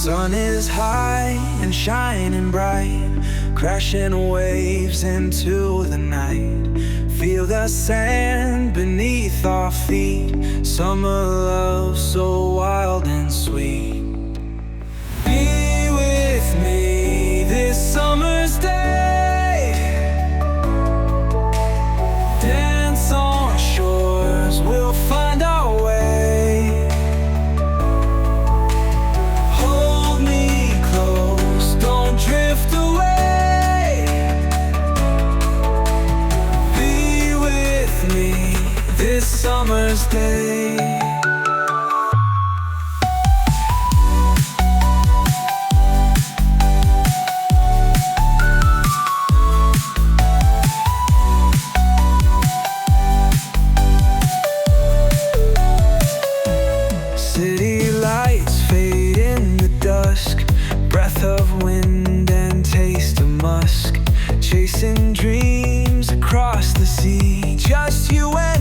sun is high and shining bright, crashing waves into the night. Feel the sand beneath our feet, summer love so wild and sweet. Be with me this summer's day, dance on shores, we'll find our way. Hold me close, don't drift away. Be with me this summer's day. City lights fade in the dusk, breath of wind and taste of musk, chasing dreams across the sea, just you and